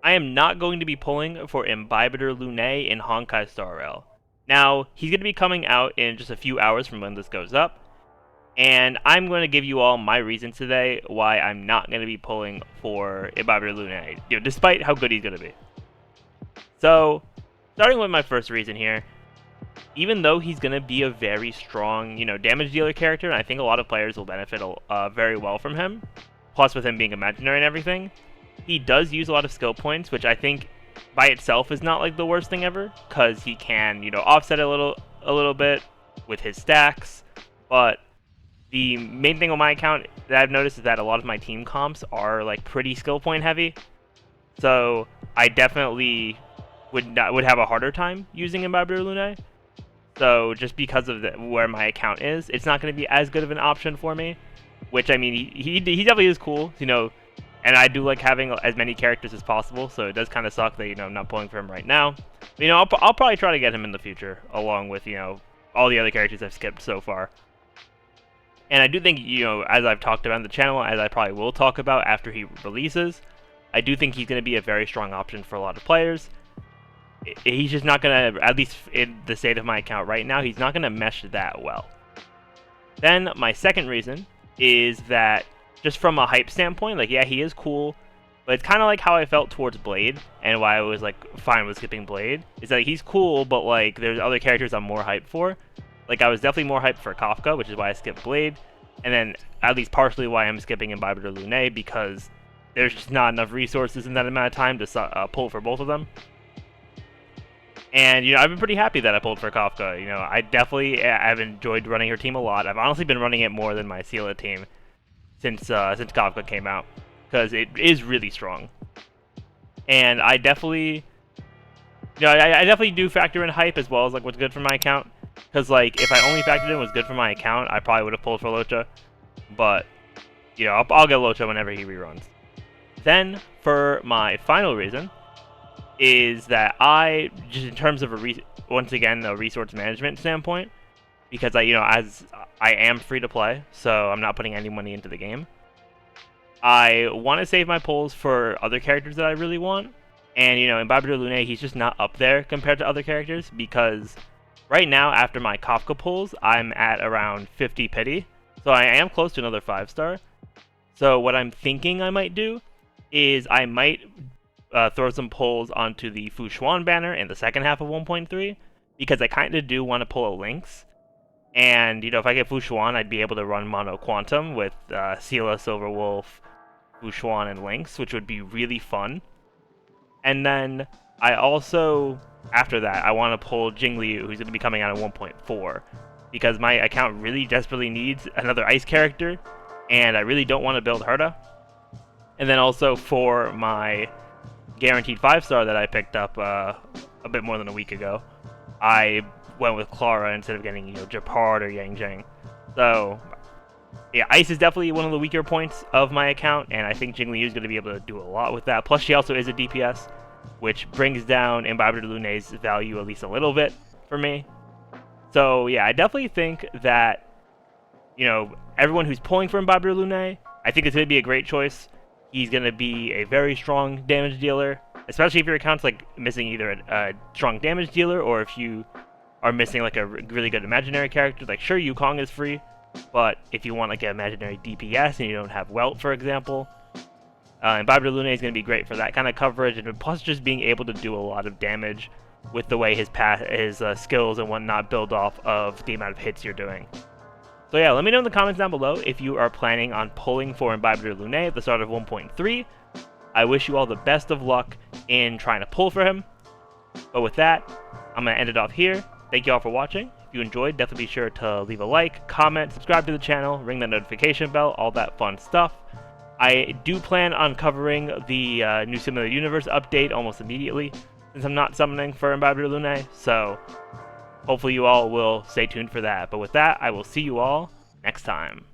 I am not going to be pulling for Imbibitor Lunae in Honkai Star Rail. Now, he's going to be coming out in just a few hours from when this goes up, and I'm going to give you all my reasons today why I'm not going to be pulling for Imbibitor Lunae, despite how good he's going to be. So, starting with my first reason here, even though he's going to be a very strong, damage dealer character, and I think a lot of players will benefit very well from him, plus with him being imaginary and everything, he does use a lot of skill points, which I think by itself is not like the worst thing ever, because he can, offset a little bit with his stacks. But the main thing on my account that I've noticed is that a lot of my team comps are like pretty skill point heavy, so I definitely would have a harder time using Imbibitor Lunae. So just because of where my account is, it's not going to be as good of an option for me. Which, I mean, he definitely is cool, and I do like having as many characters as possible, so it does kind of suck that, I'm not pulling for him right now. But, I'll probably try to get him in the future, along with, all the other characters I've skipped so far. And I do think, as I've talked about on the channel, as I probably will talk about after he releases, I do think he's going to be a very strong option for a lot of players. He's just not going to, at least in the state of my account right now, he's not going to mesh that well. Then, my second reason is that just from a hype standpoint, like, yeah, he is cool, but it's kind of like how I felt towards Blade, and why I was, like, fine with skipping Blade, is that he's cool, but, like, there's other characters I'm more hyped for. Like, I was definitely more hyped for Kafka, which is why I skipped Blade, and then at least partially why I'm skipping Imbibitor Lunae, because there's just not enough resources in that amount of time to pull for both of them. And, I've been pretty happy that I pulled for Kafka. I've enjoyed running her team a lot. I've honestly been running it more than my Sela team since Kafka came out, because it is really strong. And I definitely, I definitely do factor in hype as well as, like, what's good for my account. Because, like, if I only factored in what's good for my account, I probably would have pulled for Locha. But, I'll get Locha whenever he reruns. Then, for my final reason, is that I, just in terms of once again, a resource management standpoint, because as I am free to play, so I'm not putting any money into the game, I want to save my pulls for other characters that I really want. And, Imbibitor Lunae, he's just not up there compared to other characters, because right now, after my Kafka pulls, I'm at around 50 pity, so I am close to another 5-star. So what I'm thinking I might do is I might throw some pulls onto the Fu Xuan banner in the second half of 1.3, because I kind of do want to pull a Lynx. And, if I get Fu Xuan, I'd be able to run Mono Quantum with Sela, Silverwolf, Fu Xuan, and Lynx, which would be really fun. And then I also, after that, I want to pull Jingliu, who's going to be coming out in 1.4, because my account really desperately needs another ice character, and I really don't want to build Herta. And then also for my guaranteed 5-star that I picked up a bit more than a week ago, I went with Clara instead of getting Japard or Yang Zheng. So yeah, Ice is definitely one of the weaker points of my account, and I think Jingliu is going to be able to do a lot with that. Plus, she also is a DPS, which brings down Imbibitor Lunae's value at least a little bit for me. So yeah, I definitely think that everyone who's pulling for Imbibitor Lunae, I think it's going to be a great choice. He's going to be a very strong damage dealer, especially if your account's like missing either a strong damage dealer, or if you are missing like a really good imaginary character. Like, sure, Yukong is free, but if you want like an imaginary DPS and you don't have Welt, for example, Imbibitor Lunae is going to be great for that kind of coverage, and plus just being able to do a lot of damage with the way his skills and whatnot build off of the amount of hits you're doing. So yeah, let me know in the comments down below if you are planning on pulling for Imbibitor Lunae at the start of 1.3. I wish you all the best of luck in trying to pull for him. But with that, I'm going to end it off here. Thank you all for watching. If you enjoyed, definitely be sure to leave a like, comment, subscribe to the channel, ring the notification bell, all that fun stuff. I do plan on covering the new Simulated Universe update almost immediately, since I'm not summoning for Imbibitor Lunae, so hopefully you all will stay tuned for that. But with that, I will see you all next time.